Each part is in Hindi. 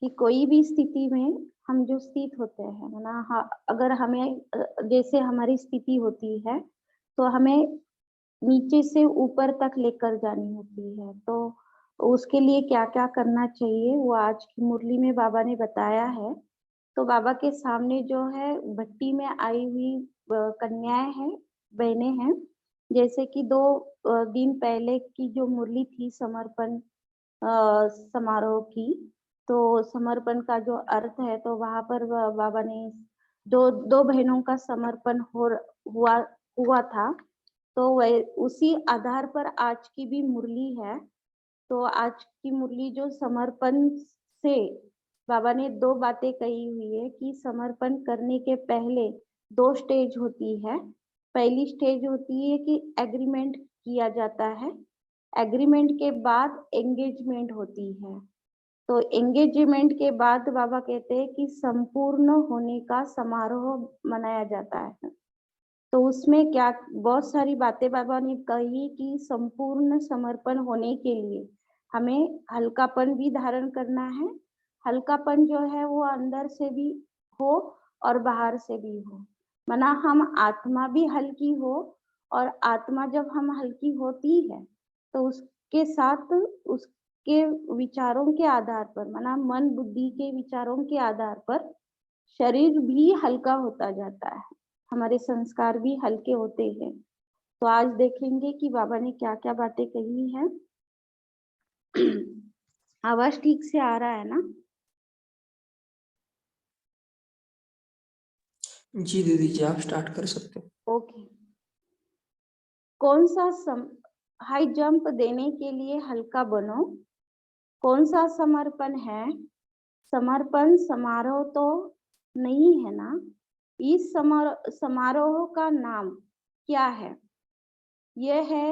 कि कोई भी स्थिति में हम जो स्थित होते हैं, है ना? अगर हमें जैसे हमारी स्थिति होती है, तो हमें नीचे से ऊपर तक लेकर जानी होती है। तो उसके लिए क्या-क्या करना चाहिए, वो आज की मुरली में बाबा ने बताया है। तो बाबा के सामने जो है भट्टी में आई हुई कन्याएँ हैं, बहनें हैं। जैसे कि 2 दिन पहले की जो मुरली थी समर्पण समारोह की, तो समर्पण का जो अर्थ है तो वहाँ पर बाबा ने 2 बहनों का समर्पण हुआ हुआ था। तो वह उसी आधार पर आज की भी मुरली है। तो आज की मुरली जो समर्पण से बाबा ने 2 बातें कही हुई है कि समर्पण करने के पहले 2 स्टेज होती है। पहली स्टेज होती है कि एग्रीमेंट किया जाता है। एग्रीमेंट के बाद एंगेजमेंट होती है। तो एंगेजमेंट के बाद बाबा कहते हैं कि संपूर्ण होने का समारोह मनाया जाता है। तो उसमें क्या बहुत सारी बातें बाबा ने कही कि संपूर्ण समर्पण होने के लिए हमें हल्कापन भी धारण करना है। हल्कापन जो है वो अंदर से भी हो और बाहर से भी हो। माना हम आत्मा भी हल्की हो और आत्मा जब हम हल्की होती है, तो उसके साथ उसके विचारों के आधार पर माना मन बुद्धि के विचारों के आधार पर शरीर भी हल्का होता जाता है। हमारे संस्कार भी हल्के होते हैं। तो आज देखेंगे कि बाबा ने क्या-क्या बातें कही हैं। आवाज़ ठीक से आ रहा है ना? जी दीदी जी, आप स्टार्ट कर सकते हैं। ओके। कौन-सा हाई जंप देने के लिए हल्का बनो। कौन-सा समर्पण है? समर्पण समारोह तो नहीं है ना? इस समारोह का नाम क्या है? यह है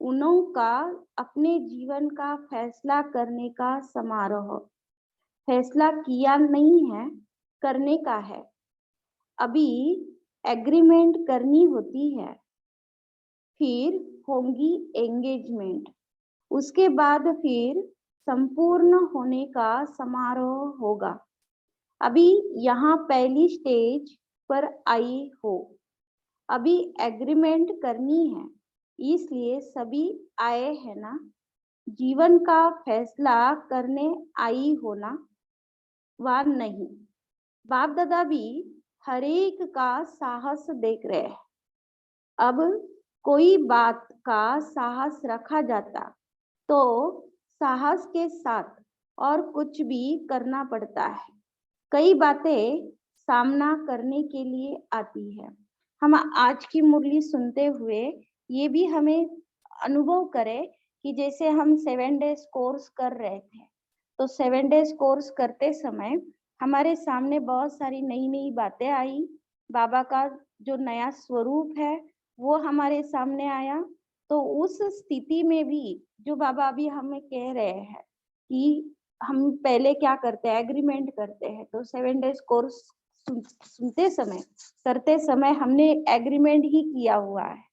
उन्हों का अपने जीवन का फैसला करने का समारोह। फैसला किया नहीं है, करने का है। अभी एग्रीमेंट करनी होती है, फिर होंगी एंगेजमेंट। उसके बाद फिर संपूर्ण होने का समारोह होगा। अभी यहाँ पहली स्टेज पर आई हो। अभी एग्रीमेंट करनी है, इसलिए सभी आए हैं ना। जीवन का फैसला करने आई हो ना, वा नहीं। बाप दादा भी हर एक का साहस देख रहे हैं। अब कोई बात का साहस रखा जाता, तो साहस के साथ और कुछ भी करना पड़ता है। कई बातें सामना करने के लिए आती है। हम आज की मुरली सुनते हुए ये भी हमें अनुभव करें कि जैसे हम 7 डेज कोर्स कर रहे थे, तो 7 डेज कोर्स करते समय हमारे सामने बहुत सारी नई-नई बातें आई। बाबा का जो नया स्वरूप है, वो हमारे सामने आया। तो उस स्थिति में भी जो बाबा अभी हमें कह रहे हैं कि हम पहले क्या करते हैं, एग्रीमेंट करते हैं। तो 7 डेज कोर्स सुनते समय, करते समय हमने एग्रीमेंट ही किया हुआ है।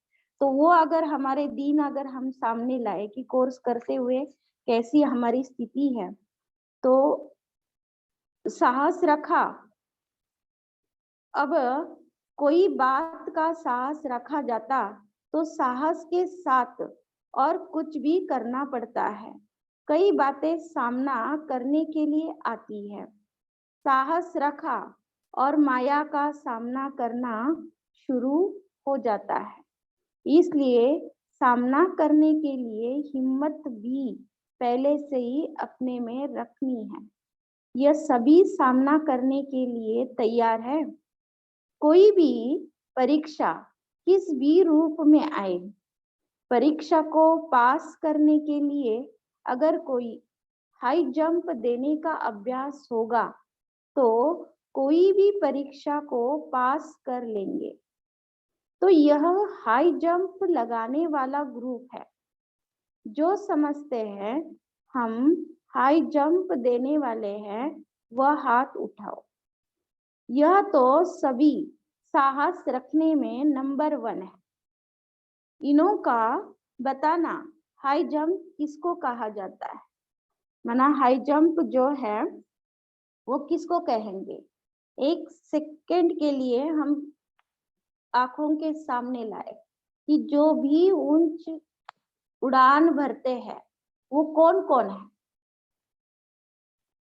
तो वो अगर हमारे दिन अगर हम सामने लाए कि कोर्स करते हुए कैसी हमारी स्थिति है, तो साहस रखा। अब कोई बात का साहस रखा जाता, तो साहस के साथ और कुछ भी करना पड़ता है। कई बातें सामना करने के लिए आती है। साहस रखा और माया का सामना करना शुरू हो जाता है। इसलिए सामना करने के लिए हिम्मत भी पहले से ही अपने में रखनी है। यह सभी सामना करने के लिए तैयार है। कोई भी परीक्षा किस भी रूप में आए, परीक्षा को पास करने के लिए अगर कोई हाई जंप देने का अभ्यास होगा, तो कोई भी परीक्षा को पास कर लेंगे। तो यह हाई जंप लगाने वाला ग्रुप है। जो समझते हैं हम हाई जंप देने वाले हैं, वह हाथ उठाओ। यह तो सभी साहस रखने में नंबर 1 है। इन्हों का बताना हाई जंप किसको कहा जाता है। माना हाई जंप जो है वो किसको कहेंगे? एक सेकंड के लिए हम आंखों के सामने लाए कि जो भी ऊंच उड़ान भरते हैं वो कौन कौन है।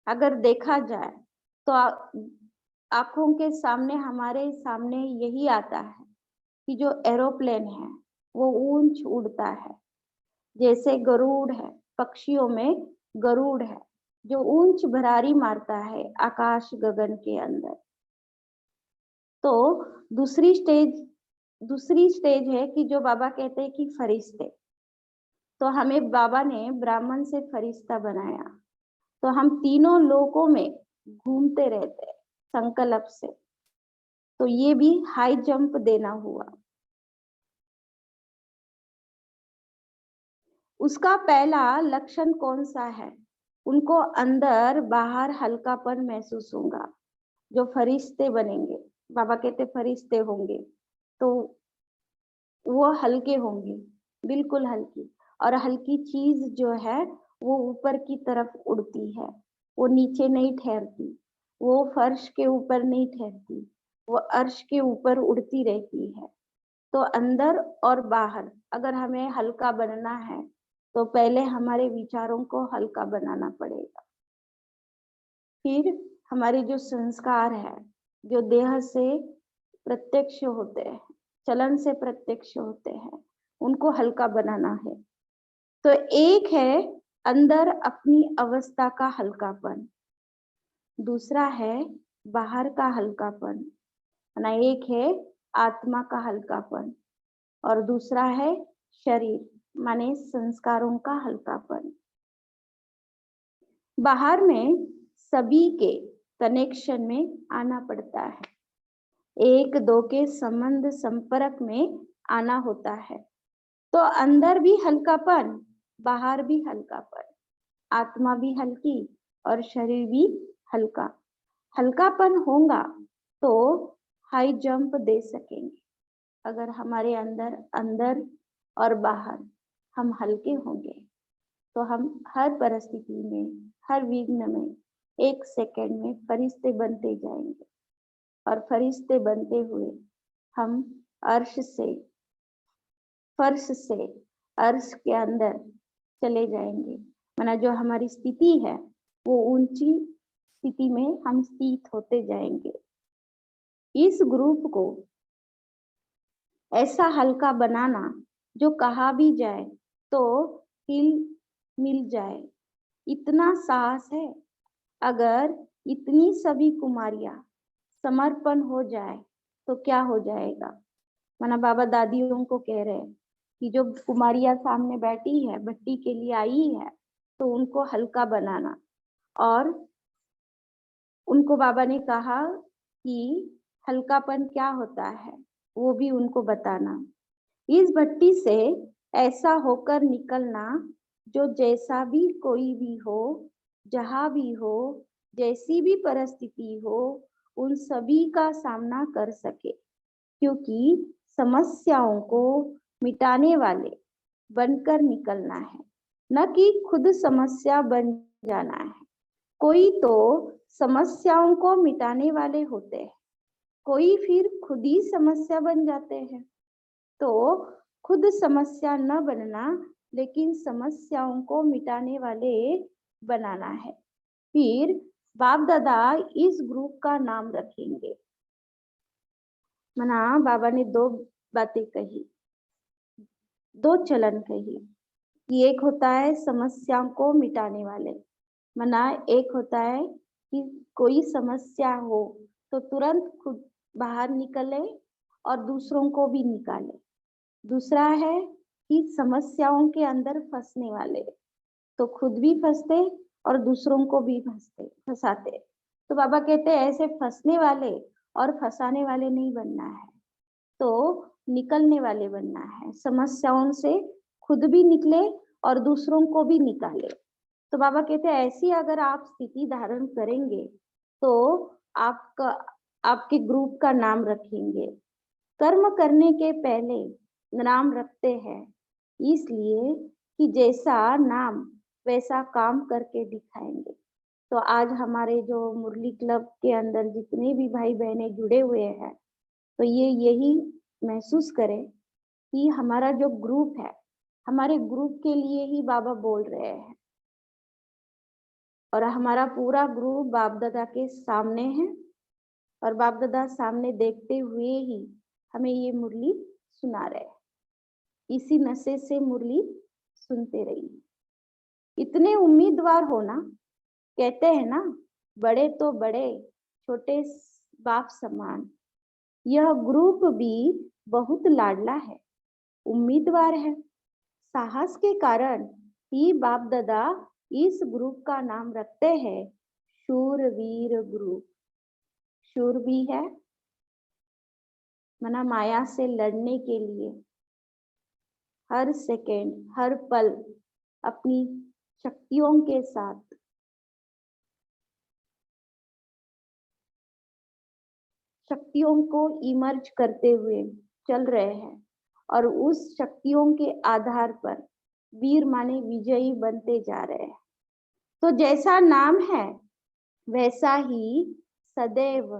अगर देखा जाए तो आंखों के सामने हमारे सामने यही आता है कि जो एरोप्लेन है वो ऊंच उड़ता है, जैसे गरुड़ है, पक्षियों में गरुड़ है जो ऊंच भरारी मारता है आकाश गगन के अंदर। तो दूसरी स्टेज है कि जो बाबा कहते हैं कि फरिश्ते। तो हमें बाबा ने ब्राह्मण से फरिश्ता बनाया, तो हम तीनों लोकों में घूमते रहते हैं संकल्प से। तो ये भी हाई जंप देना हुआ। उसका पहला लक्षण कौन सा है? उनको अंदर बाहर हल्कापन महसूस होगा। जो फरिश्ते बनेंगे, बाबा कहते फरिश्ते होंगे, तो वो हल्के होंगे, बिल्कुल हल्की। और हल्की चीज जो है वो ऊपर की तरफ उड़ती है, वो नीचे नहीं ठहरती, वो फर्श के ऊपर नहीं ठहरती, वो अर्श के ऊपर उड़ती रहती है। तो अंदर और बाहर अगर हमें हल्का बनना है तो पहले हमारे विचारों को हल्का बनाना पड़ेगा। फिर हमारे जो संस्कार है, जो देह से प्रत्यक्ष होते हैं, चलन से प्रत्यक्ष होते हैं, उनको हल्का बनाना है। तो एक है अंदर अपनी अवस्था का हल्कापन, दूसरा है बाहर का हल्कापन, ना एक है आत्मा का हल्कापन, और दूसरा है शरीर माने संस्कारों का हल्कापन। बाहर में सभी के कनेक्शन में आना पड़ता है, एक दो के संबंध संपर्क में आना होता है। तो अंदर भी हल्कापन, बाहर भी हल्कापन, आत्मा भी हल्की और शरीर भी हल्का। हल्कापन होगा तो हाई जंप दे सकेंगे। अगर हमारे अंदर और बाहर हम हल्के होंगे तो हम हर परिस्थिति में, हर विघ्न में एक सेकंड में फरिश्ते बनते जाएंगे। और फरिश्ते बनते हुए हम अर्श से, फर्श से अर्श के अंदर चले जाएंगे। माना जो हमारी स्थिति है वो ऊंची स्थिति में हम स्थित होते जाएंगे। इस ग्रुप को ऐसा हल्का बनाना जो कहा भी जाए तो हिल मिल जाए, इतना साहस है। अगर इतनी सभी कुमारियां समर्पण हो जाए तो क्या हो जाएगा। माना बाबा दादियों को कह रहे हैं कि जो कुमारियां सामने बैठी है, भट्टी के लिए आई है, तो उनको हल्का बनाना। और उनको बाबा ने कहा कि हल्कापन क्या होता है वो भी उनको बताना। इस भट्टी से ऐसा होकर निकलना जो जैसा भी कोई भी हो, जहां भी हो, जैसी भी परिस्थिति हो, उन सभी का सामना कर सके। क्योंकि समस्याओं को मिटाने वाले बनकर निकलना है, न कि खुद समस्या बन जाना है। कोई तो समस्याओं को मिटाने वाले होते हैं, कोई फिर खुद ही समस्या बन जाते हैं। तो खुद समस्या न बनना, लेकिन समस्याओं को मिटाने वाले बनाना है। फिर बाप दादा इस ग्रुप का नाम रखेंगे। मना बाबा ने दो बातें कही, दो चलन कही कि एक होता है समस्याओं को मिटाने वाले, मना एक होता है कि कोई समस्या हो तो तुरंत खुद बाहर निकले और दूसरों को भी निकाले। दूसरा है कि समस्याओं के अंदर फंसने वाले, तो खुद भी फंसते और दूसरों को भी फंसाते। तो बाबा कहते हैं ऐसे फंसने वाले और फंसाने वाले नहीं बनना है, तो निकलने वाले बनना है। समस्याओं से खुद भी निकले और दूसरों को भी निकाले। तो बाबा कहते हैं ऐसी अगर आप स्थिति धारण करेंगे तो आपका, आपके ग्रुप का नाम रखेंगे। कर्म करने के पहले नाम रखते हैं इसलिए कि जैसा नाम वैसा काम करके दिखाएंगे। तो आज हमारे जो मुरली क्लब के अंदर जितने भी भाई बहनें जुड़े हुए हैं, तो ये यही महसूस करें कि हमारा जो ग्रुप है, हमारे ग्रुप के लिए ही बाबा बोल रहे हैं और हमारा पूरा ग्रुप बाप दादा के सामने है और बाप दादा सामने देखते हुए ही हमें ये मुरली सुना रहे हैं। इसी नशे से मुरली सुनते रहिए। इतने उम्मीदवार हो ना, कहते हैं ना, बड़े तो बड़े, छोटे बाप समान। यह ग्रुप भी बहुत लाडला है, उम्मीदवार है। साहस के कारण ही बाप दादा इस ग्रुप का नाम रखते हैं शूरवीर ग्रुप। शूर भी है मना माया से लड़ने के लिए हर सेकेंड हर पल अपनी शक्तियों के साथ शक्तियों को इमर्ज करते हुए चल रहे हैं और उस शक्तियों के आधार पर वीर माने विजयी बनते जा रहे हैं। तो जैसा नाम है वैसा ही सदैव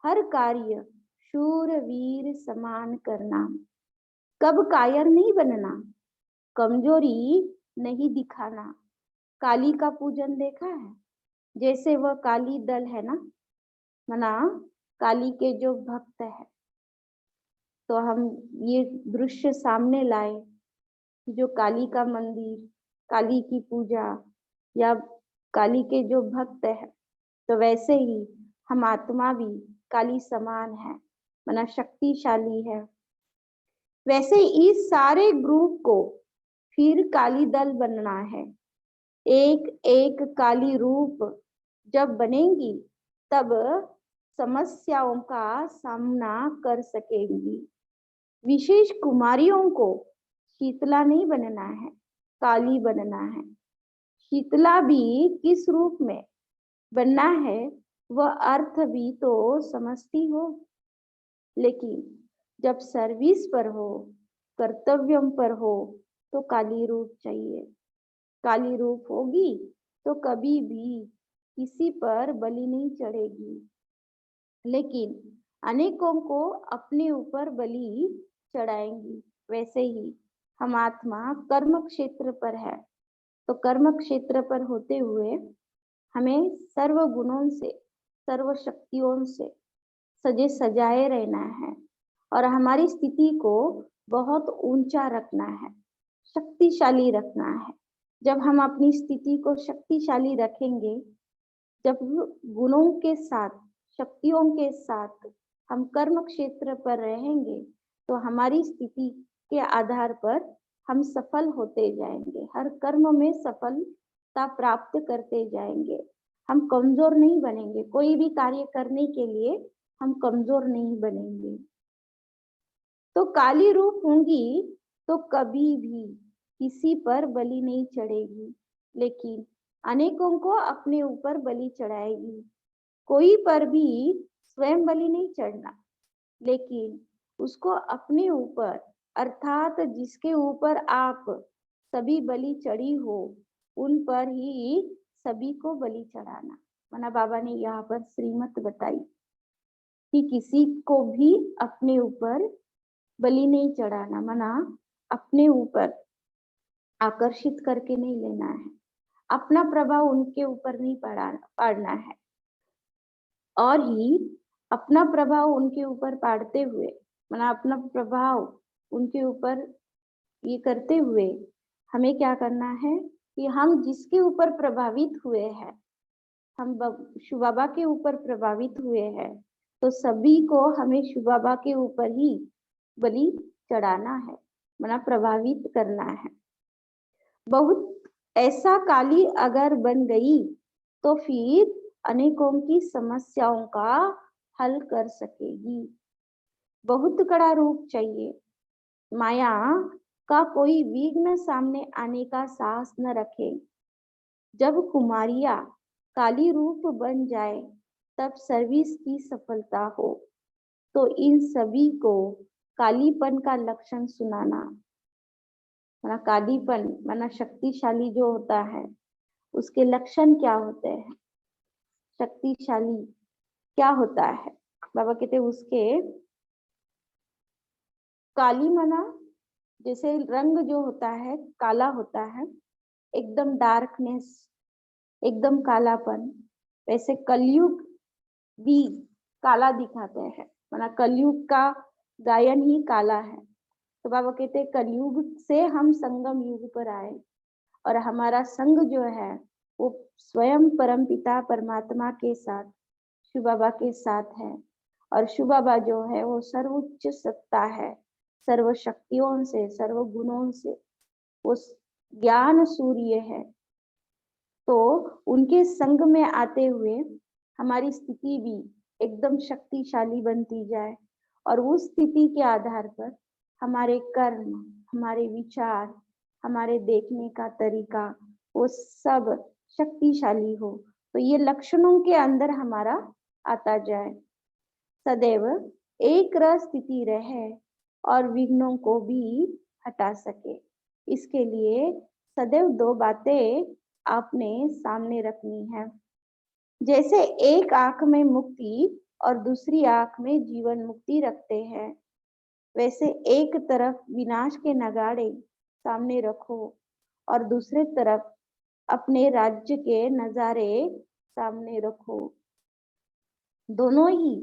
हर कार्य शूरवीर समान करना। कब कायर नहीं बनना, कमजोरी नहीं दिखाना। काली का पूजन देखा है, जैसे वह काली दल है ना, मना काली के जो भक्त है, तो हम ये दृश्य सामने लाए जो काली का मंदिर, काली की पूजा या काली के जो भक्त है, तो वैसे ही हम आत्मा भी काली समान है, मना शक्तिशाली है। वैसे इस सारे ग्रुप को फिर काली दल बनना है। एक एक काली रूप जब बनेंगी तब समस्याओं का सामना कर सकेंगी। विशेष कुमारियों को शीतला नहीं बनना है, काली बनना है। शीतला भी किस रूप में बनना है वह अर्थ भी तो समझती हो, लेकिन जब सर्विस पर हो, कर्तव्यम पर हो, तो काली रूप चाहिए। काली रूप होगी तो कभी भी किसी पर बलि नहीं चढ़ेगी, लेकिन अनेकों को अपने ऊपर बलि चढ़ाएंगी। वैसे ही हम आत्मा कर्म क्षेत्र पर है, तो कर्म क्षेत्र पर होते हुए हमें सर्व गुणों से, सर्व शक्तियों से सजे सजाए रहना है और हमारी स्थिति को बहुत ऊंचा रखना है, शक्तिशाली रखना है। जब हम अपनी स्थिति को शक्तिशाली रखेंगे, जब गुणों के साथ, शक्तियों के साथ हम कर्म क्षेत्र पर रहेंगे, तो हमारी स्थिति के आधार पर हम सफल होते जाएंगे, हर कर्म में सफलता प्राप्त करते जाएंगे। हम कमजोर नहीं बनेंगे, कोई भी कार्य करने के लिए हम कमजोर नहीं बनेंगे। तो काली रूप होंगी तो कभी भी किसी पर बलि नहीं चढ़ेगी, लेकिन अनेकों को अपने ऊपर बलि चढ़ाएगी। कोई पर भी स्वयं बलि नहीं चढ़ना, लेकिन उसको अपने ऊपर, अर्थात जिसके ऊपर आप सभी बलि चढ़ी हो उन पर ही सभी को बलि चढ़ाना। मना बाबा ने यहाँ पर श्रीमत बताई कि किसी को भी अपने ऊपर बलि नहीं चढ़ाना, मना अपने ऊपर आकर्षित करके नहीं लेना है, अपना प्रभाव उनके ऊपर नहीं पाड़ना है। और ही अपना प्रभाव उनके ऊपर पाड़ते हुए, मना अपना प्रभाव उनके ऊपर ये करते हुए हमें क्या करना है कि हम जिसके ऊपर प्रभावित हुए हैं, हम शिव बाबा के ऊपर प्रभावित हुए हैं, तो सभी को हमें शिव बाबा के ऊपर ही बलि चढ़ाना है, मना प्रभावित करना है। बहुत ऐसा काली अगर बन गई तो फिर अनेकों की समस्याओं का हल कर सकेगी। बहुत कड़ा रूप चाहिए, माया का कोई विघ्न सामने आने का साहस न रखे। जब कुमारिया काली रूप बन जाए तब सर्विस की सफलता हो। तो इन सभी को कालीपन का लक्षण सुनाना, माना कालीपन माना शक्तिशाली जो होता है उसके लक्षण क्या होते हैं, शक्तिशाली क्या होता है? बाबा कहते उसके काली मना, जैसे रंग जो होता है काला होता है, एकदम डार्कनेस, एकदम कालापन, वैसे कलयुग भी काला दिखाते हैं, माना कलयुग का गायन ही काला है। तो बाबा कहते हैं कलयुग से हम संगम युग पर आए और हमारा संग जो है वो स्वयं परमपिता परमात्मा के साथ, शिव बाबा के साथ है। और शिव बाबा जो है वो सर्वोच्च सत्ता है, सर्व शक्तियों से, सर्व गुणों से वो ज्ञान सूर्य है। तो उनके संग में आते हुए हमारी स्थिति भी एकदम शक्तिशाली बनती जाए और उस स्थिति के आधार पर हमारे कर्म, हमारे विचार, हमारे देखने का तरीका वो सब शक्तिशाली हो। तो ये लक्षणों के अंदर हमारा आता जाए, सदैव एक रस स्थिति रहे और विघ्नों को भी हटा सके। इसके लिए सदैव दो बातें आपने सामने रखनी है। जैसे एक आंख में मुक्ति और दूसरी आंख में जीवन मुक्ति रखते हैं, वैसे एक तरफ विनाश के नगाड़े सामने रखो और दूसरे तरफ अपने राज्य के नजारे सामने रखो। दोनों ही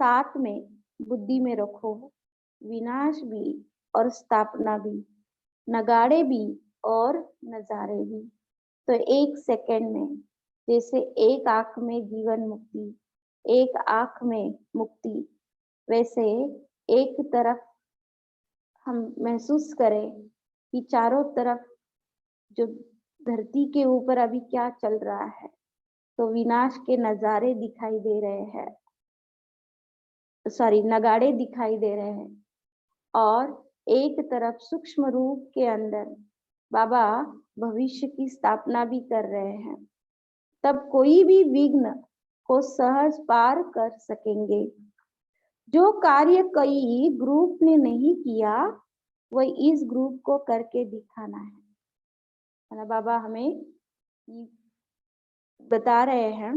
साथ में बुद्धि में रखो, विनाश भी और स्थापना भी, नगाड़े भी और नजारे भी। तो एक सेकंड में जैसे एक आंख में जीवन मुक्ति, एक आंख में मुक्ति, वैसे एक तरफ हम महसूस करें कि चारों तरफ जो धरती के ऊपर अभी क्या चल रहा है, तो विनाश के नजारे दिखाई दे रहे हैं, सॉरी नगाड़े दिखाई दे रहे हैं। और एक तरफ सूक्ष्म रूप के अंदर बाबा भविष्य की स्थापना भी कर रहे हैं। तब कोई भी विघ्न को सहज पार कर सकेंगे। जो कार्य कई ग्रुप ने नहीं किया वह इस ग्रुप को करके दिखाना है ना। बाबा हमें बता रहे हैं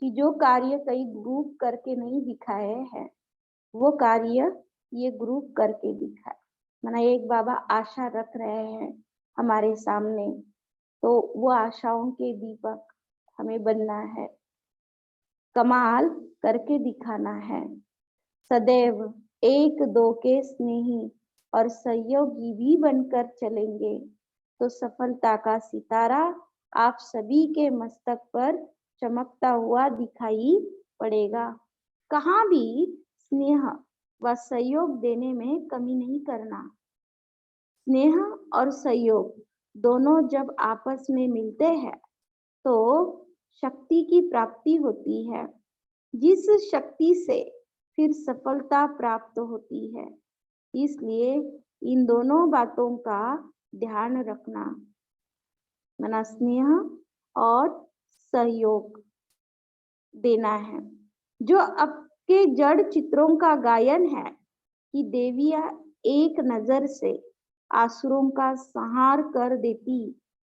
कि जो कार्य कई ग्रुप करके नहीं दिखाए हैं वो कार्य ये ग्रुप करके दिखाए। माना एक बाबा आशा रख रहे हैं हमारे सामने, तो वो आशाओं के दीपक हमें बनना है, कमाल करके दिखाना है। सदैव एक दो के स्नेही और सहयोगी भी बनकर चलेंगे तो सफलता का सितारा आप सभी के मस्तक पर चमकता हुआ दिखाई पड़ेगा। कहाँ भी स्नेह व सहयोग देने में कमी नहीं करना। स्नेह और सहयोग दोनों जब आपस में मिलते हैं तो शक्ति की प्राप्ति होती है, जिस शक्ति से फिर सफलता प्राप्त होती है। इसलिए इन दोनों बातों का ध्यान रखना, माना स्नेह और सहयोग देना है। जो आपके जड़ चित्रों का गायन है कि देवियां एक नजर से आसुरों का संहार कर देती,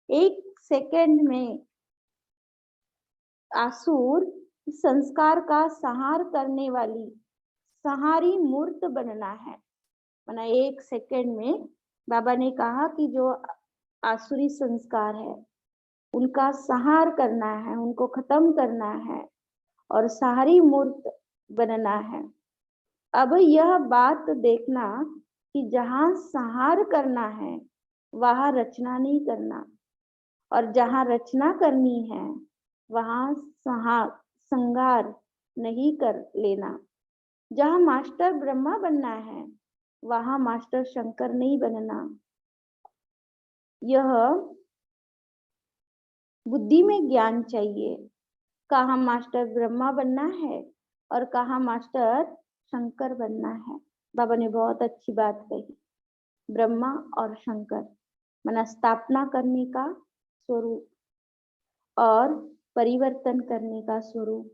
एक सेकंड में आसुर संस्कार का संहार करने वाली संहारी मूर्त बनना है। माना एक सेकंड में बाबा ने कहा कि जो आसुरी संस्कार है उनका संहार करना है, उनको खत्म करना है और संहारी मूर्त बनना है। अब यह बात देखना कि जहां संहार करना है वहां रचना नहीं करना, और जहां रचना करनी है वहां संहार नहीं कर लेना। जहां मास्टर ब्रह्मा बनना है वहां मास्टर शंकर नहीं बनना। यह बुद्धि में ज्ञान चाहिए, कहाँ मास्टर ब्रह्मा बनना है और कहाँ मास्टर शंकर बनना है। बाबा ने बहुत अच्छी बात कही, ब्रह्मा और शंकर, माना स्थापना करने का स्वरूप और परिवर्तन करने का स्वरूप।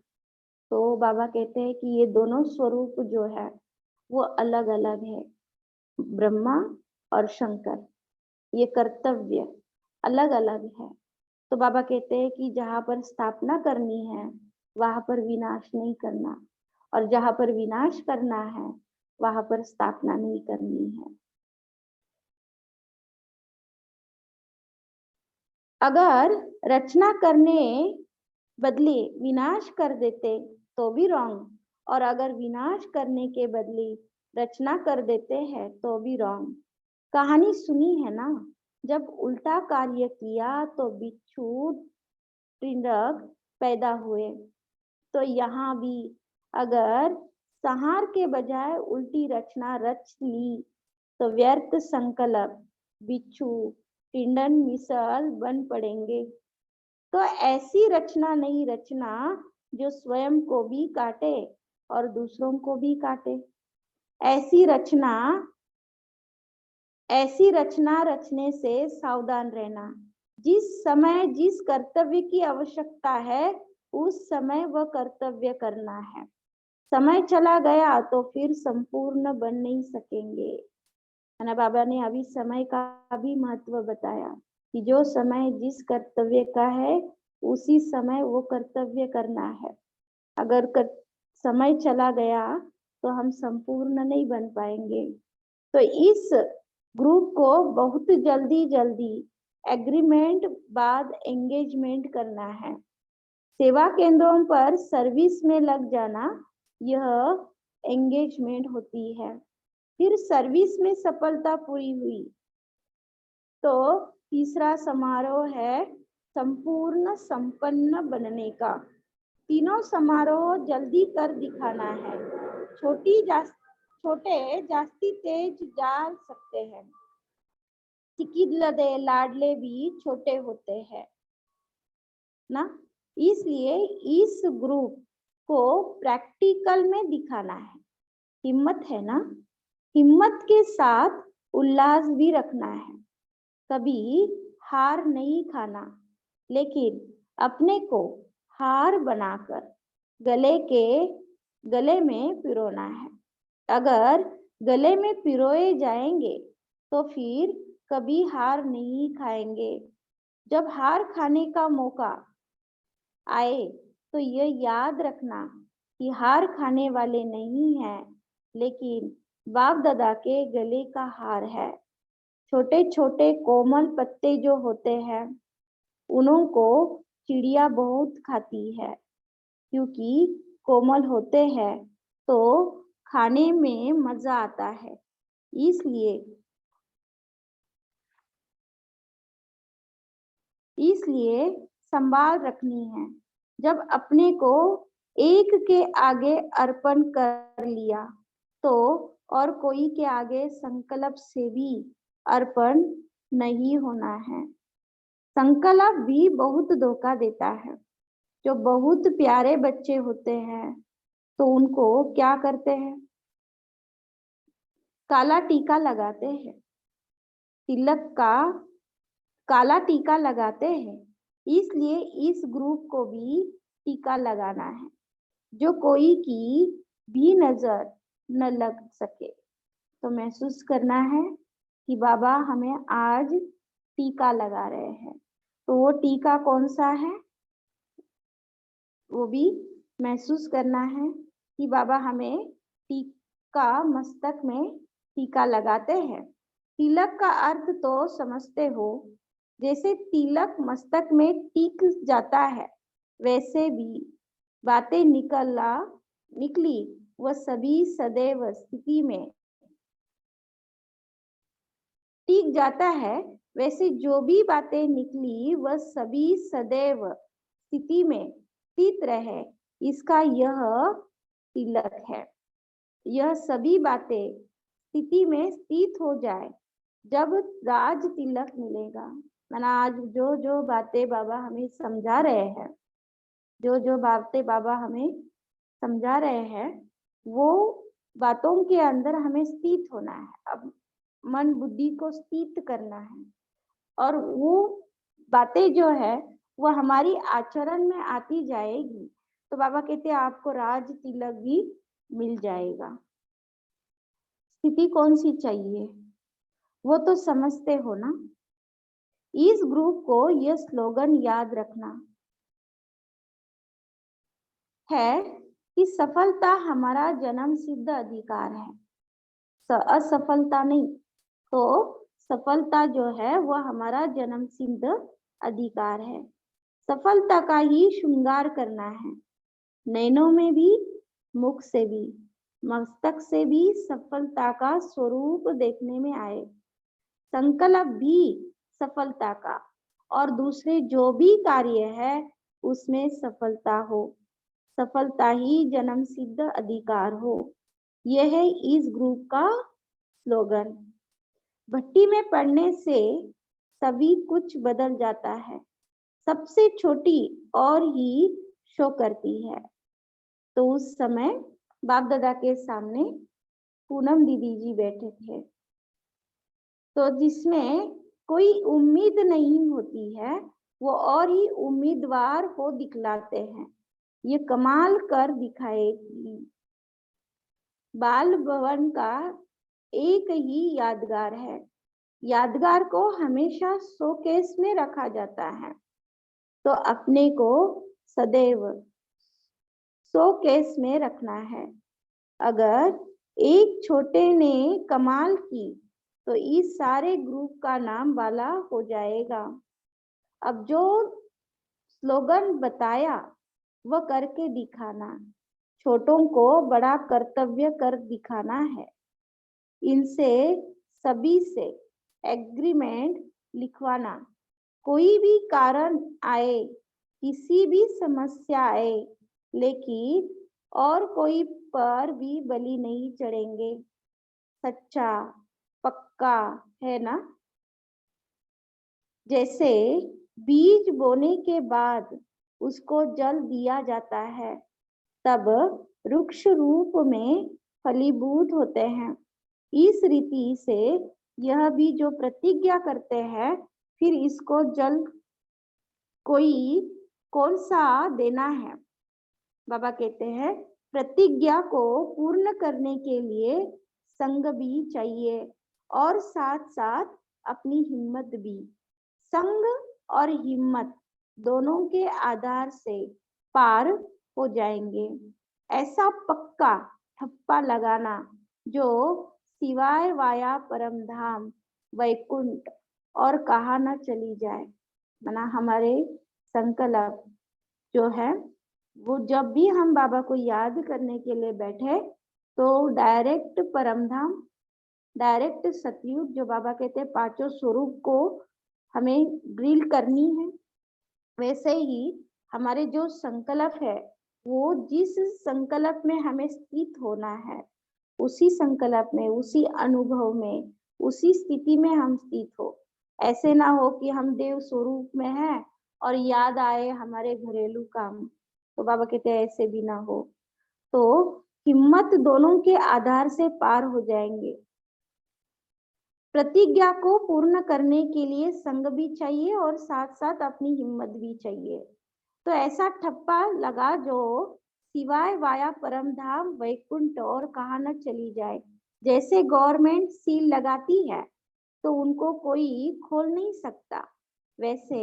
तो बाबा कहते हैं कि ये दोनों स्वरूप जो है वो अलग अलग है, ब्रह्मा और शंकर, ये कर्तव्य अलग अलग है। तो बाबा कहते हैं कि जहाँ पर स्थापना करनी है वहां पर विनाश नहीं करना, और जहां पर विनाश करना है वहां पर स्थापना नहीं करनी है। अगर रचना करने बदले विनाश कर देते तो भी रॉन्ग, और अगर विनाश करने के बदले रचना कर देते हैं तो भी रॉन्ग। कहानी सुनी है ना, जब उल्टा कार्य किया तो बिच्छू त्रिंडक पैदा हुए। तो यहाँ भी अगर संहार के बजाय उल्टी रचना रच ली तो व्यर्थ संकल्प बिच्छू पिंडन मिसाल बन पड़ेंगे। तो ऐसी रचना नहीं रचना जो स्वयं को भी काटे और दूसरों को भी काटे। ऐसी रचना रचने से सावधान रहना। जिस समय जिस कर्तव्य की आवश्यकता है उस समय वह कर्तव्य करना है। समय चला गया तो फिर संपूर्ण बन नहीं सकेंगे। है ना, बाबा ने अभी समय का भी महत्व बताया कि जो समय जिस कर्तव्य का है उसी समय वो कर्तव्य करना है। अगर समय चला गया तो हम संपूर्ण नहीं बन पाएंगे। तो इस ग्रुप को बहुत जल्दी एग्रीमेंट बाद एंगेजमेंट करना है। सेवा केंद्रों पर सर्विस में लग जाना यह एंगेजमेंट होती है। फिर सर्विस में सफलता पूरी हुई तो तीसरा समारोह है संपूर्ण संपन्न बनने का। तीनों समारोह जल्दी कर दिखाना है। छोटे जास्ती तेज जा सकते हैं। चिकिदलदे लाडले भी छोटे होते हैं ना, इसलिए इस ग्रुप को प्रैक्टिकल में दिखाना है। हिम्मत है ना, हिम्मत के साथ उल्लास भी रखना है। कभी हार नहीं खाना, लेकिन अपने को हार बनाकर गले में पिरोना है। अगर गले में पिरोए जाएंगे तो फिर कभी हार नहीं खाएंगे। जब हार खाने का मौका आए तो यह याद रखना कि हार खाने वाले नहीं है, लेकिन बाप दादा के गले का हार है। छोटे छोटे कोमल पत्ते जो होते हैं उन्हों को चिड़िया बहुत खाती है, क्योंकि कोमल होते हैं तो खाने में मजा आता है। इसलिए संभाल रखनी है। जब अपने को एक के आगे अर्पण कर लिया तो और कोई के आगे संकल्प से भी अर्पण नहीं होना है। संकल्प भी बहुत धोखा देता है। जो बहुत प्यारे बच्चे होते हैं तो उनको क्या करते हैं, काला टीका लगाते हैं, तिलक का काला टीका लगाते हैं। इसलिए इस ग्रुप को भी टीका लगाना है जो कोई की भी नजर न लग सके। तो महसूस करना है कि बाबा हमें आज टीका लगा रहे हैं। तो वो टीका कौन सा है वो भी महसूस करना है कि बाबा हमें टीका मस्तक में टीका लगाते हैं। तिलक का अर्थ तो समझते हो, जैसे तिलक मस्तक में टिक जाता है वैसे भी बातें निकली वह सभी सदैव स्थिति में टिक जाता है। वैसे जो भी बातें निकली वह सभी सदैव स्थिति में स्थित रहे, इसका यह तिलक है। यह सभी बातें स्थिति में स्थित हो जाए जब राज तिलक मिलेगा। माना आज जो बातें बाबा हमें समझा रहे हैं, जो बातें बाबा हमें समझा रहे हैं वो बातों के अंदर हमें स्थित होना है। अब मन बुद्धि को स्थित करना है और वो बातें जो है वो हमारी आचरण में आती जाएगी तो बाबा कहते हैं आपको राज तिलक भी मिल जाएगा। स्थिति कौन सी चाहिए वो तो समझते हो ना। इस ग्रुप को यह स्लोगन याद रखना, है कि सफलता हमारा जन्म सिद्ध अधिकार है, असफलता नहीं। तो सफलता जो है वह हमारा जन्म सिद्ध अधिकार है। सफलता का ही श्रृंगार करना है, नैनों में भी, मुख से भी, मस्तक से भी सफलता का स्वरूप देखने में आए। संकल्प भी सफलता का, और दूसरे जो भी कार्य है उसमें सफलता हो, सफलता ही जन्म सिद्ध अधिकार हो। यह है इस ग्रुप का स्लोगन। भट्टी में पड़ने से सभी कुछ बदल जाता है, सबसे छोटी और ही शो करती है। तो उस समय बाप दादा के सामने पूनम दीदी जी बैठे थे, तो जिसमें कोई उम्मीद नहीं होती है वो और ही उम्मीदवार हो दिखलाते हैं। ये कमाल कर दिखाएगी। बाल भवन का एक ही यादगार है, यादगार को हमेशा शोकेस में रखा जाता है, तो अपने को सदैव शोकेस में रखना है। अगर एक छोटे ने कमाल की तो इस सारे ग्रुप का नाम वाला हो जाएगा। अब जो स्लोगन बताया वह करके दिखाना, छोटों को बड़ा कर्तव्य कर दिखाना है। इनसे सभी से एग्रीमेंट लिखवाना, कोई भी कारण आए, किसी भी समस्या आए, लेकिन और कोई पर भी बलि नहीं चढ़ेंगे। सच्चा पक्का है ना। जैसे बीज बोने के बाद उसको जल दिया जाता है, तब वृक्ष रूप में फलीभूत होते हैं। इस रीति से यह भी जो प्रतिज्ञा करते हैं, फिर इसको जल कोई कौन सा देना है। बाबा कहते हैं प्रतिज्ञा को पूर्ण करने के लिए संग भी चाहिए और साथ साथ अपनी हिम्मत भी। संग और हिम्मत दोनों के आधार से पार हो जाएंगे। ऐसा पक्का ठप्पा लगाना जो सिवाय वाया परम धाम वैकुंठ और कहा न चली जाए। माना हमारे संकल्प जो है वो जब भी हम बाबा को याद करने के लिए बैठे तो डायरेक्ट परमधाम, डायरेक्ट सतयुग, जो बाबा कहते हैं पांचों स्वरूप को हमें ड्रिल करनी है। वैसे ही हमारे जो संकल्प है वो जिस संकल्प में हमें स्थित होना है, उसी संकल्प में, उसी अनुभव में, उसी स्थिति में हम स्थित हो। ऐसे ना हो कि हम देव स्वरूप में हैं और याद आए हमारे घरेलू काम, तो बाबा कहते हैं ऐसे भी ना हो। तो हिम्मत दोनों के आधार से पार हो जाएंगे। प्रतिज्ञा को पूर्ण करने के लिए संग भी चाहिए और साथ साथ अपनी हिम्मत भी चाहिए। तो ऐसा ठप्पा लगा जो सिवाय वाया परम धाम वैकुंठ और कहा न चली जाए। जैसे गवर्नमेंट सील लगाती है तो उनको कोई खोल नहीं सकता, वैसे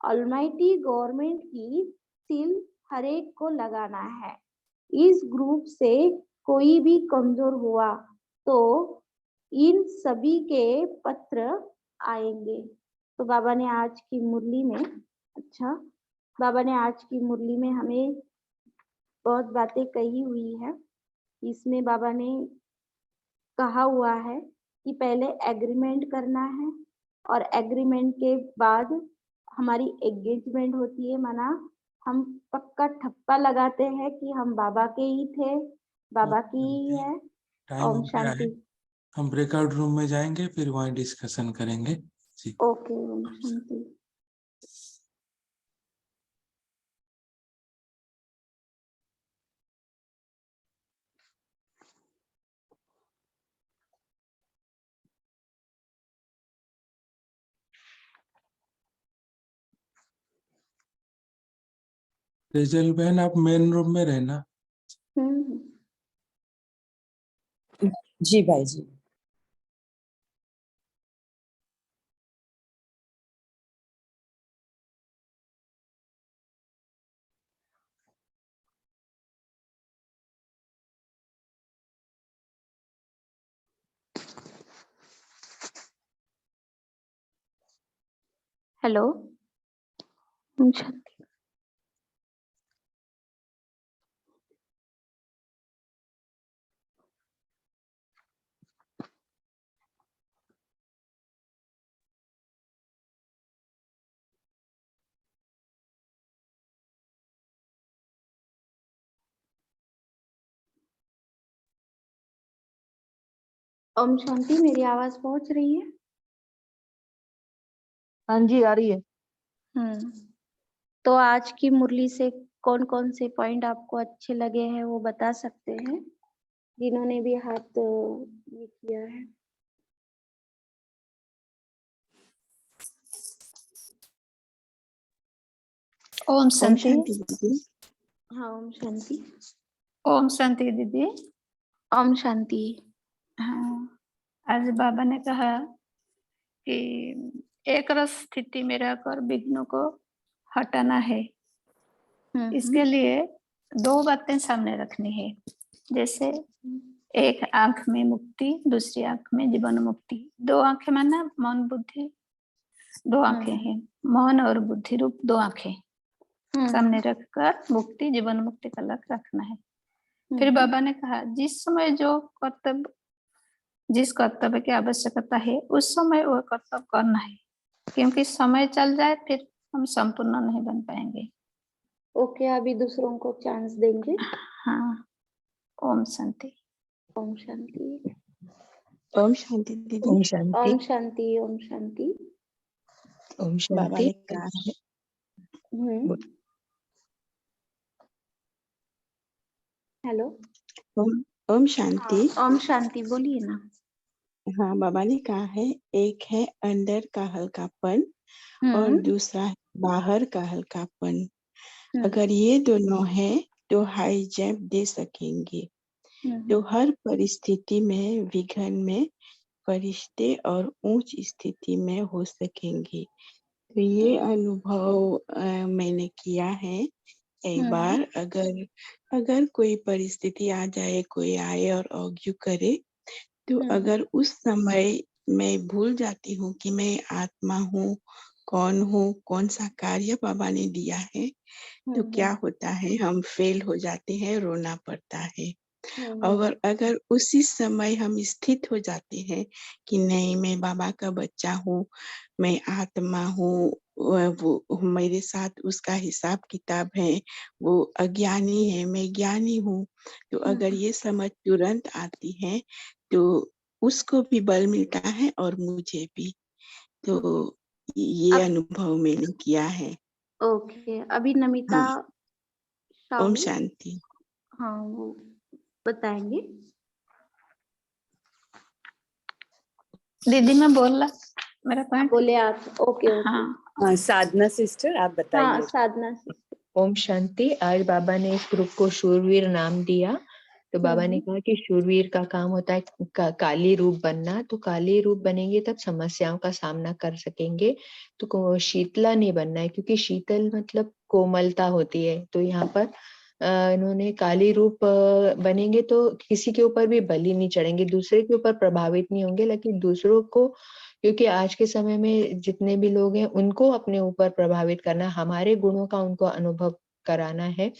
ऑलमाइटी गवर्नमेंट की सील हर एक को लगाना है। इस ग्रुप से कोई भी कमजोर हुआ तो इन सभी के पत्र आएंगे। तो बाबा ने आज की मुरली में, अच्छा, बाबा ने आज की मुरली में हमें बहुत बातें कही हुई है। इसमें बाबा ने कहा हुआ है कि पहले एग्रीमेंट करना है और एग्रीमेंट के बाद हमारी एंगेजमेंट होती है। माना हम पक्का ठप्पा लगाते हैं कि हम बाबा के ही थे, बाबा की ही है। टाइम हो ओम गया है, शांति। हम ब्रेकआउट रूम में जाएंगे, फिर वहाँ डिस्कशन करेंगे जी। ओके, ओम शांति। तेजल बहन आप मेन रूम में रहना। हम्म। जी भाई जी। हेलो। ओम शांति। ओम शांति, मेरी आवाज पहुंच रही है? हाँ जी, आ रही है। तो आज की मुरली से कौन कौन से पॉइंट आपको अच्छे लगे हैं वो बता सकते हैं, जिन्होंने भी हाथ ये किया है। ओम शांति। हाँ, ओम शांति। ओम शांति दीदी। ओम शांति। हाँ, आज बाबा ने कहा कि एक रस स्थिति में रहकर विघ्नों को हटाना है। इसके लिए दो बातें सामने रखनी है, जैसे एक आंख में मुक्ति, दूसरी आंख में जीवन मुक्ति। दो आंखें माना मन बुद्धि, दो आंखें हैं, मन और बुद्धि रूप दो आंखें सामने रखकर मुक्ति जीवन मुक्ति का लक्ष्य रखना है। फिर बाबा ने कहा जिस समय जिस कर्तव्य की आवश्यकता है उस समय वो कर्तव्य करना है, क्योंकि समय चल जाए फिर हम संपूर्ण नहीं बन पाएंगे। ओके, अभी दूसरों को चांस देंगे। हाँ, ओम शांति। ओम शांति। ओम शांति दीदी। ओम शांति। ओम शांति। ओम शांति। ओम शांति। बाबा ने कहा है। हेलो। ओम शांति। ओम शांति, बोलिए ना। हाँ, बाबा ने कहा है एक है अंदर का हल्कापन और दूसरा है बाहर का हल्कापन। अगर ये दोनों है तो हाई जंप दे सकेंगे। तो हर परिस्थिति में विघ्न में फरिश्ते और ऊंच स्थिति में हो सकेंगे। तो ये अनुभव मैंने किया है। एक बार अगर कोई परिस्थिति आ जाए, कोई आए और आर्ग्यू करे, तो अगर उस समय मैं भूल जाती हूँ कि मैं आत्मा हूँ, कौन सा कार्य बाबा ने दिया है, तो क्या होता है, हम फेल हो जाते हैं, रोना पड़ता है। और अगर उसी समय हम स्थित हो जाते हैं कि नहीं, मैं बाबा का बच्चा हूँ, मैं आत्मा हूँ, वो मेरे साथ उसका हिसाब किताब है, वो अज्ञानी है, मैं ज्ञानी हूँ, तो अगर ये समझ तुरंत आती है तो उसको भी बल मिलता है और मुझे भी। तो ये अनुभव मैंने किया है। ओके, अभी नमिता ओम शांति। हाँ, वो बताएंगे। दीदी मैं बोला मेरा पॉइंट बोले आप। ओके। हाँ, साधना सिस्टर आप बताइए। हाँ, साधना सिस्टर। ओम शांति। आज बाबा ने इस ग्रुप को शूरवीर नाम दिया। तो बाबा ने कहा कि शूरवीर का काम होता है काली रूप बनना। तो काली रूप बनेंगे तब समस्याओं का सामना कर सकेंगे। तो शीतला नहीं बनना है, क्योंकि शीतल मतलब कोमलता होती है। तो यहाँ पर इन्होंने काली रूप बनेंगे तो किसी के ऊपर भी बलि नहीं चढ़ेंगे, दूसरे के ऊपर प्रभावित नहीं होंगे, लेकिन दूसरों को, क्योंकि आज के समय में जितने भी लोग हैं उनको अपने ऊपर प्रभावित करना, हमारे गुणों का उनको अनुभव कराना है।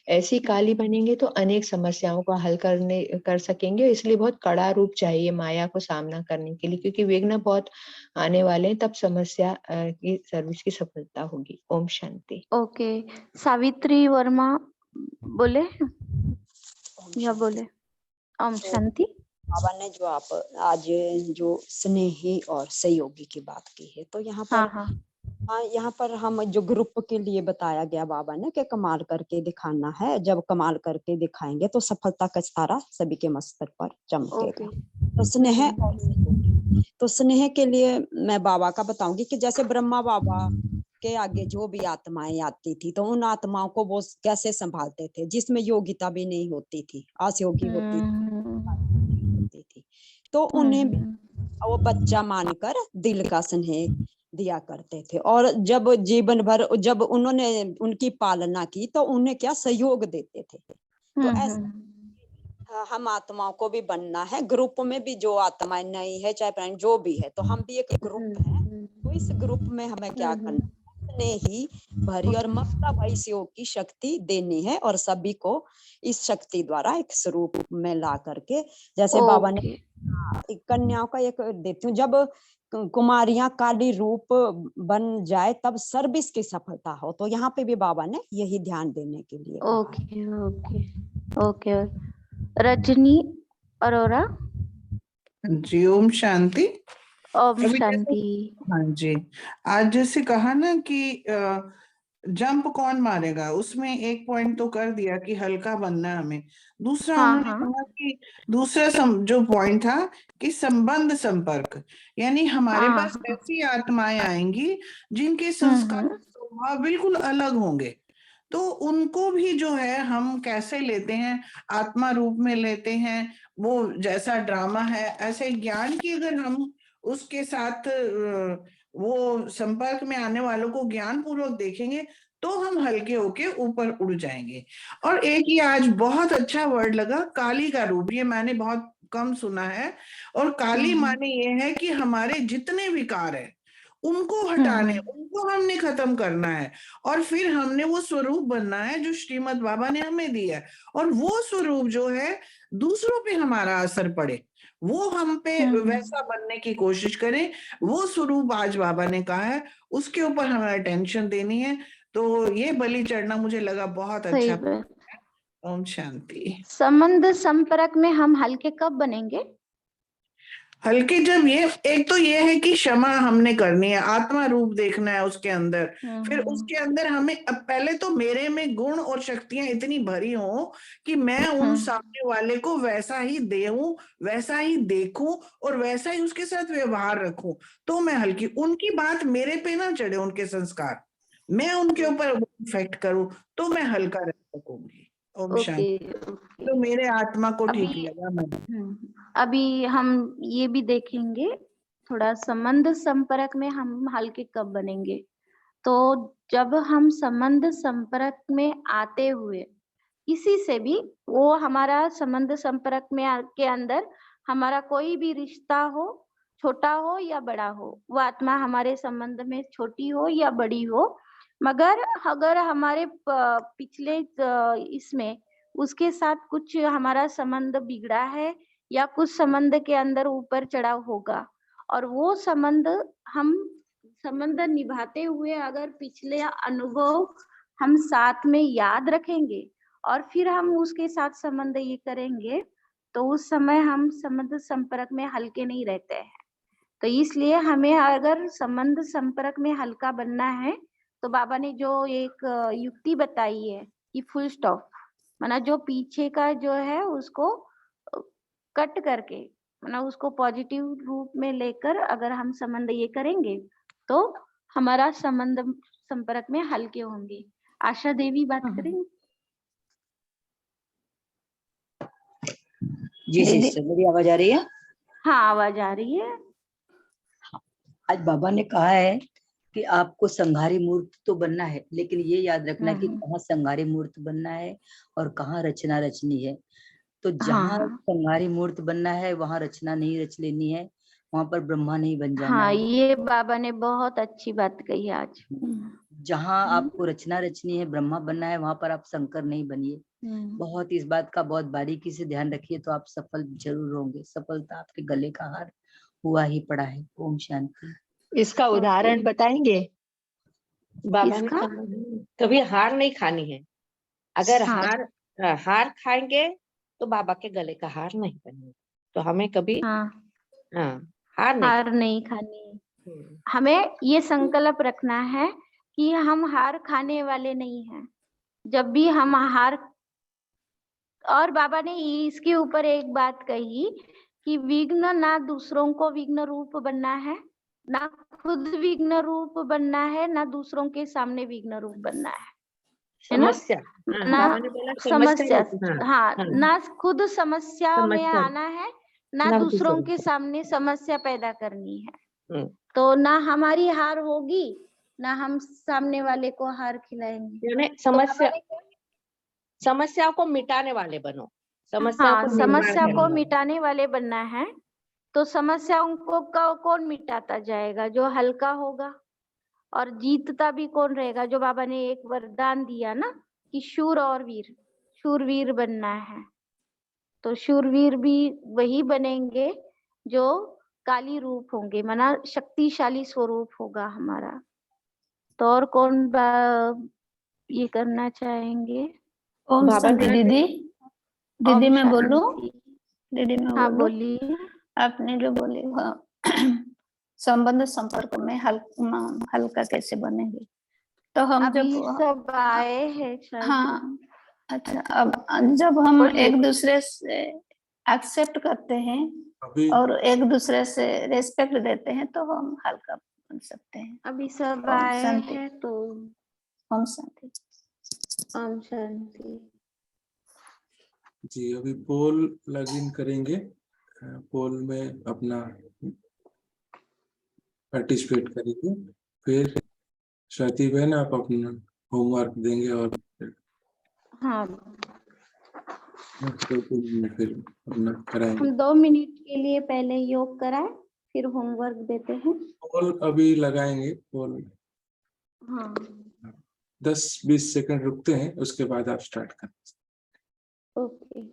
ऐसी काली बनेंगे तो अनेक समस्याओं का हल कर सकेंगे। इसलिए बहुत कड़ा रूप चाहिए माया को सामना करने के लिए, क्योंकि विघ्न बहुत आने वाले हैं, तब समस्या की सर्विस की सफलता होगी। ओम शांति। ओके, सावित्री वर्मा बोले या बोले। ओम शांति। बाबा ने जो आप आज जो स्नेही और सहयोगी की बात की है, तो यहाँ पर यहाँ पर हम जो ग्रुप के लिए बताया गया बाबा ने कि कमाल करके दिखाना है। जब कमाल करके दिखाएंगे तो सफलता का सितारा सभी के मस्तक पर चमकेगा। तो स्नेह और सहयोगी, तो स्नेह के लिए मैं बाबा का बताऊंगी कि जैसे ब्रह्मा बाबा के आगे जो भी आत्माएं आती थी तो उन आत्माओं को वो कैसे संभालते थे, जिसमें योग्यता भी नहीं होती थी, असयोगी होती थी, तो उन्हें भी वो बच्चा मानकर दिल का स्नेह दिया करते थे। और जब जीवन भर जब उन्होंने उनकी पालना की तो उन्हें क्या सहयोग देते थे। तो ऐसा हम आत्माओं को भी बनना है। ग्रुप में भी जो आत्माएं नहीं है, चाहे प्राणी जो भी है, तो हम भी एक ग्रुप है। तो इस ग्रुप में हमें क्या करना ने ही भरी और ममता भरी योग की शक्ति देनी है और सभी को इस शक्ति द्वारा एक स्वरूप में ला करके, जैसे बाबा ने एक कन्याओं का एक देती हूँ, जब कुमारियां काली रूप बन जाए तब सर्विस की सफलता हो, तो यहाँ पे भी बाबा ने यही ध्यान देने के लिए कहा। Okay okay okay. Rajni Arora ji, ओम शांति। ओम अभी शांति। हाँ जी, आज जैसे कहा ना कि जंप कौन मारेगा, उसमें एक पॉइंट तो कर दिया कि हल्का बनना है हमें। दूसरा हाँ, उन्होंने हाँ। कहा कि दूसरा जो पॉइंट था कि संबंध संपर्क, यानी हमारे हाँ, पास हाँ। ऐसी आत्माएं आएंगी जिनके संस्कार स्वभाव बिल्कुल अलग होंगे, तो उनको भी जो है हम कैसे लेते हैं, आत्मा रूप में लेते हैं। वो जैसा ड्रामा है, ऐसे ज्ञान की अगर हम उसके साथ वो संपर्क में आने वालों को ज्ञान पूर्वक देखेंगे तो हम हल्के होके ऊपर उड़ जाएंगे। और एक ये आज बहुत अच्छा वर्ड लगा, काली का रूप, ये मैंने बहुत कम सुना है। और काली माने ये है कि हमारे जितने विकार है उनको हटाने, उनको हमने खत्म करना है, और फिर हमने वो स्वरूप बनना है जो श्रीमद् बाबा ने हमें दिया है। और वो स्वरूप जो है दूसरों पे हमारा असर पड़े, वो हम पे वैसा बनने की कोशिश करें। वो स्वरूप आज बाबा ने कहा है, उसके ऊपर हमें अटेंशन देनी है। तो ये बलि चढ़ना मुझे लगा बहुत अच्छा। ओम शांति। संबंध संपर्क में हम हल्के कब बनेंगे? हल्के जब ये, एक तो ये है कि क्षमा हमने करनी है, आत्मा रूप देखना है उसके अंदर। फिर उसके अंदर हमें अब पहले तो मेरे में गुण और शक्तियां इतनी भरी हो कि मैं उन सामने वाले को वैसा ही देऊं, वैसा ही देखूं और वैसा ही उसके साथ व्यवहार रखूं, तो मैं हल्की, उनकी बात मेरे पे ना चढ़े, उनके संस्कार मैं उनके ऊपर इफेक्ट करूं, तो मैं हल्का रह सकूंगी। ओम शांति। तो मेरे आत्मा को ठीक लगा। मैं अभी हम ये भी देखेंगे थोड़ा, संबंध संपर्क में हम हल्के कब बनेंगे। तो जब हम संबंध संपर्क में आते हुए किसी से भी, वो हमारा संबंध संपर्क में के अंदर हमारा कोई भी रिश्ता हो, छोटा हो या बड़ा हो, वो आत्मा हमारे संबंध में छोटी हो या बड़ी हो, मगर अगर हमारे पिछले इसमें उसके साथ कुछ हमारा संबंध बिगड़ा है या कुछ संबंध के अंदर ऊपर चढ़ाव होगा, और वो संबंध निभाते हुए अगर पिछले अनुभव हम साथ में याद रखेंगे और फिर हम उसके साथ संबंध ये करेंगे, तो उस समय हम संबंध संपर्क में हल्के नहीं रहते हैं। तो इसलिए हमें अगर संबंध संपर्क में हल्का बनना है, तो बाबा ने जो एक युक्ति बताई है कि फुल स्टॉप, माना जो पीछे का जो है उसको कट करके, माना उसको पॉजिटिव रूप में लेकर अगर हम संबंध ये करेंगे तो हमारा संबंध संपर्क में हल्के होंगे। आशा देवी बात करेंगे। जी सिस्टर, मेरी आवाज आ रही है? हाँ, आवाज आ रही है। आज बाबा ने कहा है कि आपको संघारी मूर्त तो बनना है, लेकिन ये याद रखना कि कहाँ संघारी मूर्त बनना है और कहाँ रचना रचनी है। तो जहाँ संघारी मूर्त बनना है वहां रचना नहीं रच लेनी है, वहां पर ब्रह्मा नहीं बन जाना है। ये बाबा ने बहुत अच्छी बात कही आज। जहाँ आपको रचना रचनी है, ब्रह्मा बनना है, वहां पर आप शंकर नहीं बनिए। बहुत इस बात का बहुत बारीकी से ध्यान रखिए, तो आप सफल जरूर होंगे। सफलता आपके गले का हार हुआ ही पड़ा है। ओम शांति। इसका उदाहरण बताएंगे? बाबा ने कहा कभी हार नहीं खानी है। अगर हार खाएंगे तो बाबा के गले का हार नहीं बनेगा। तो हमें कभी हार नहीं खानी। हमें ये संकल्प रखना है कि हम हार खाने वाले नहीं हैं। जब भी हम हार, और बाबा ने इसके ऊपर एक बात कही कि विघ्न ना दूसरों को विघ्न रूप बनना है, ना खुद विघ्न रूप बनना है, ना दूसरों के सामने विघ्न रूप बनना है। समस्या ना खुद समस्या में आना है, ना दूसरों के सामने समस्या पैदा करनी है। तो ना हमारी हार होगी, ना हम सामने वाले को हार खिलाएंगे। समस्या को मिटाने वाले बनो। समस्या को मिटाने वाले बनना है। तो समस्याओं को कौन मिटाता जाएगा? जो हल्का होगा। और जीतता भी कौन रहेगा? जो बाबा ने एक वरदान दिया ना कि शूरवीर बनना है। तो शूरवीर भी वही बनेंगे जो काली रूप होंगे, माना शक्तिशाली स्वरूप होगा हमारा। तो और कौन ये करना चाहेंगे? ओम शांति दीदी। दीदी मैं बोलूं? दीदी मैं हाँ बोलूं? बोलिए। आपने जो बोले संबंध संपर्क में हल्का कैसे बनेंगे, तो हम अभी जब सब आए हैं शायद। हाँ अच्छा, अब जब हम बोलिए। एक दूसरे से एक्सेप्ट करते हैं अभी और एक दूसरे से रेस्पेक्ट देते हैं तो हम हल्का बन सकते हैं। अभी सब ओम आए शांति। हैं तो ओम शांति। ओम शांति। जी अभी पोल लॉगिन करेंगे। पोल में अपना पार्टिसिपेट करेंगे, फिर स्वाति बहन आप अपना होमवर्क देंगे और हाँ फिर अपना कराएंगे। हम 2 मिनट के लिए पहले योग कराए, फिर होमवर्क देते हैं। पोल अभी लगाएंगे। पोल हाँ 10-20 सेकंड रुकते हैं, उसके बाद आप स्टार्ट करें। ओके।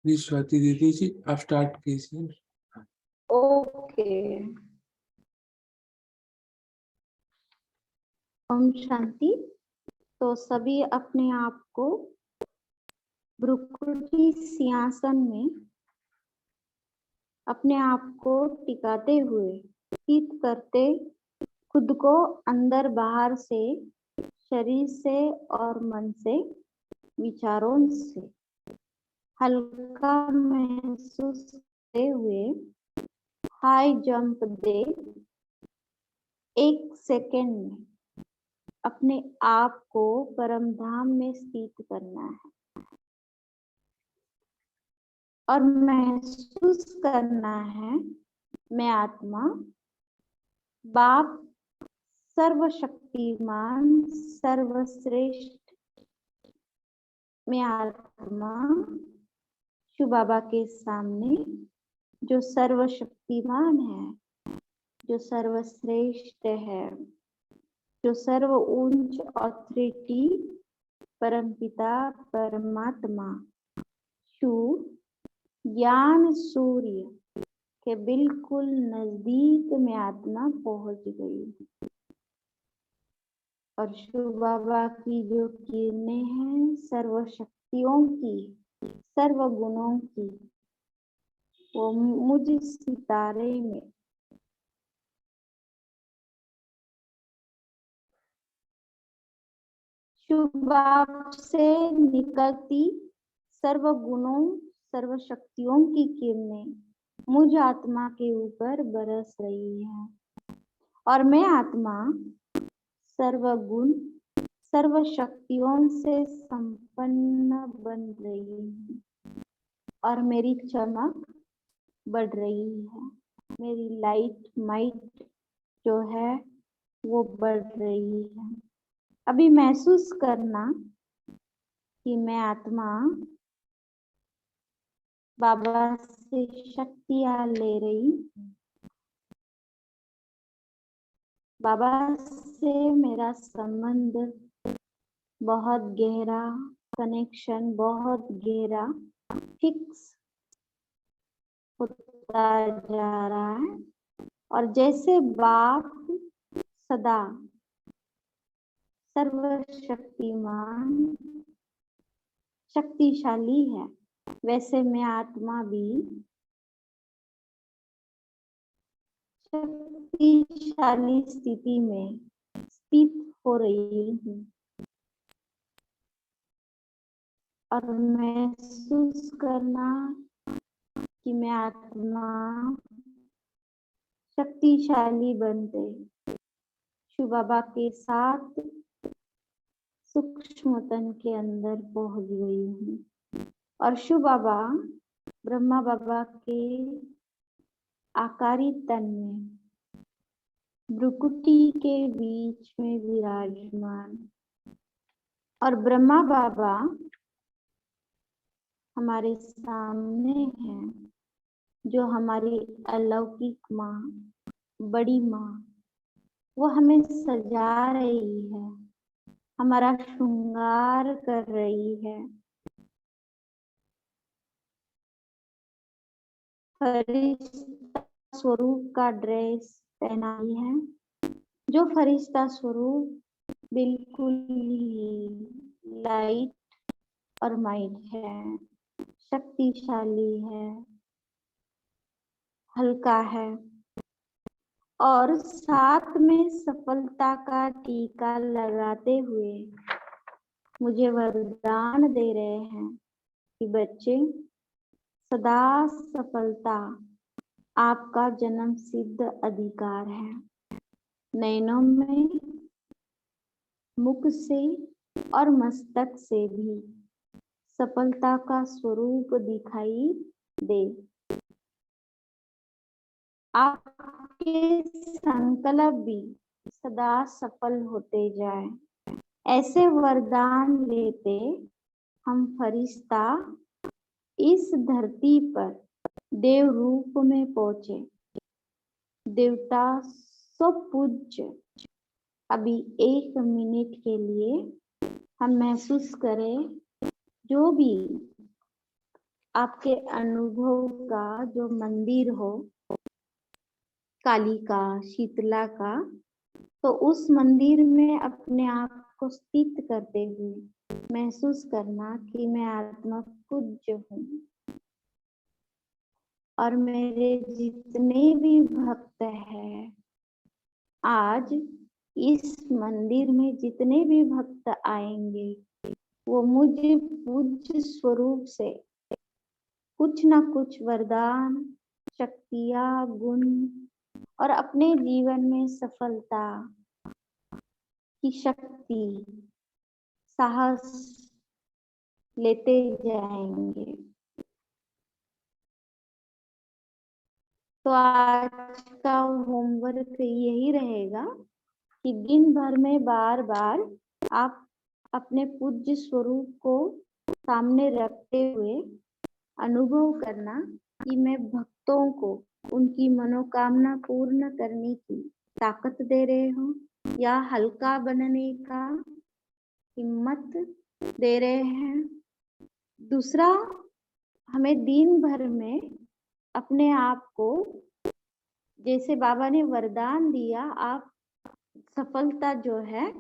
प्लीज स्वाति दीदी जी आप स्टार्ट कीजिए। ओके। ओम शांति। तो सभी अपने आप को भ्रुकुटी सिंहासन में अपने आप को टिकाते हुए स्थित करते, खुद को अंदर बाहर से, शरीर से और मन से, विचारों से हल्का महसूस करते हुए हाई जंप दे 1 सेकेंड में अपने आप को परम धाम में स्थित करना है और महसूस करना है मैं आत्मा बाप सर्वशक्तिमान सर्वश्रेष्ठ, मैं आत्मा शिव बाबा के सामने जो सर्वशक्तिमान है, जो सर्वश्रेष्ठ है, जो सर्व उच्च ऑथोरिटी परमपिता परमात्मा शिव ज्ञान सूर्य के बिल्कुल नजदीक में आत्मा पहुंच गई और शिव बाबा की जो किरणें हैं सर्व शक्तियों की, सर्व गुणों की, वो मुझ सितारे में शिव बाबा से निकलती सर्व गुणों सर्व शक्तियों की किरणें मुझ आत्मा के ऊपर बरस रही है और मैं आत्मा सर्वगुण सर्व शक्तियों से संपन्न बन रही हूँ और मेरी चमक बढ़ रही है, मेरी लाइट माइट जो है वो बढ़ रही है। अभी महसूस करना कि मैं आत्मा बाबा से शक्तियाँ ले रही हूँ। बाबा से मेरा संबंध बहुत गहरा, कनेक्शन बहुत गहरा फिक्स होता जा रहा है। और जैसे बाप सदा सर्वशक्तिमान शक्तिशाली है, वैसे मैं आत्मा भी शक्तिशाली स्थिति में स्थित हो रही हूँ और महसूस करना कि मैं आत्मा शक्तिशाली बनते शिव बाबा के साथ सूक्ष्म तन के अंदर पहुंच गई हूँ। और शिव बाबा ब्रह्मा बाबा के आकारी तन में भ्रुकुटी के बीच में विराजमान, और ब्रह्मा बाबा हमारे सामने हैं, जो हमारी अलौकिक माँ, बड़ी माँ, वो हमें सजा रही है, हमारा श्रृंगार कर रही है। फरिश्ता स्वरूप का ड्रेस पहनाई है, जो फरिश्ता स्वरूप बिल्कुल ही लाइट और माइट है, शक्तिशाली है, हल्का है, और साथ में सफलता का टीका लगाते हुए मुझे वरदान दे रहे हैं कि बच्चे, सदा सफलता आपका जन्म सिद्ध अधिकार है। नैनों में, मुख से और मस्तक से भी सफलता का स्वरूप दिखाई दे। आपके संकल्प भी सदा सफल होते जाए, ऐसे वरदान लेते हम फरिश्ता इस धरती पर देव रूप में पहुंचे। देवता पूज्य। अभी 1 मिनट के लिए हम महसूस करें, जो भी आपके अनुभव का जो मंदिर हो, काली का, शीतला का, तो उस मंदिर में अपने आप को स्थित करते हुए महसूस करना कि मैं आत्मा पूज्य हूँ और मेरे जितने भी भक्त हैं, आज इस मंदिर में जितने भी भक्त आएंगे, वो मुझे पूज्य स्वरूप से कुछ ना कुछ वरदान, शक्तियाँ, गुण और अपने जीवन में सफलता की शक्ति, साहस लेते जाएंगे। तो आज का होमवर्क यही रहेगा कि दिन भर में बार बार आप अपने पूज्य स्वरूप को सामने रखते हुए अनुभव करना कि मैं भक्तों को उनकी मनोकामना पूर्ण करने की ताकत दे रहे हूँ या हल्का बनने का हिम्मत दे रहे हैं। दूसरा, हमें दिन भर में अपने आप को, जैसे बाबा ने वरदान दिया, आप सफलता जो है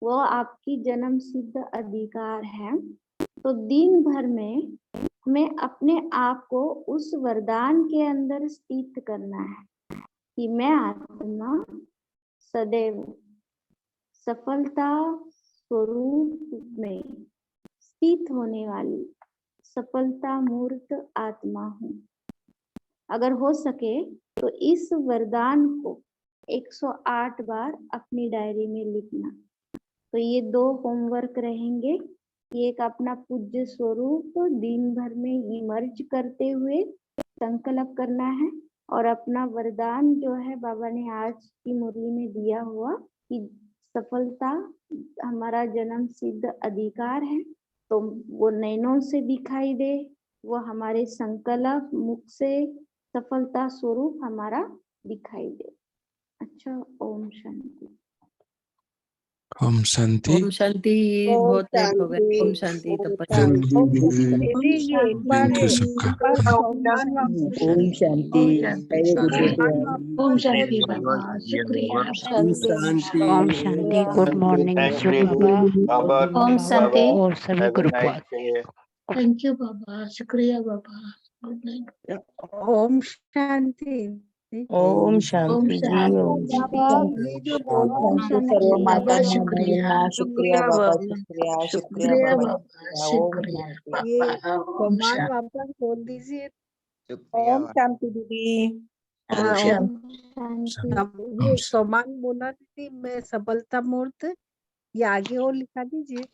वो आपकी जन्म सिद्ध अधिकार है। तो दिन भर में हमें अपने आप को उस वरदान के अंदर स्थित करना है कि मैं आत्मा सदैव सफलता स्वरूप में स्थित होने वाली सफलता मूर्त आत्मा हूँ। अगर हो सके तो इस वरदान को 108 बार अपनी डायरी में लिखना। तो ये 2 होमवर्क रहेंगे। एक अपना पूज्य स्वरूप दिन भर में इमर्ज करते हुए संकल्प करना है, और अपना वरदान जो है बाबा ने आज की मुरली में दिया हुआ कि सफलता हमारा जन्म सिद्ध अधिकार है, तो वो नैनों से दिखाई दे, वो हमारे संकल्प मुख से सफलता स्वरूप हमारा दिखाई दे। अच्छा, ओम शांति। ओम शांति। ओम शांति। बहुत लेट हो गया। ओम शांति। जल्दी दीदी। दीदी ये एक बार थैंक यू सबका। सोमवार वापस ओम शांति। ओम शांति बाबा, शुक्रिया। ओम शांति। ओम शांति। गुड मॉर्निंग बाबा ओम शांति और सभी ग्रुप। थैंक यू बाबा, शुक्रिया बाबा। Good night. ओम शांति। ओम शांति जी। ओम ये जो बोला सर्व माता बाबा शुक्रिया, शुक्रिया बाबा, शुक्रिया शुक्रिया बाबा, बाबा, शुक्रिया ये बाबा। ओम सम्मान शांति। वापस बोल दीजिए। ओम शांति दीदी। ओम शांति। ये सम्मान बोला दीदी, मैं सफलता मूर्त, ये आगे और लिखा दीजिए।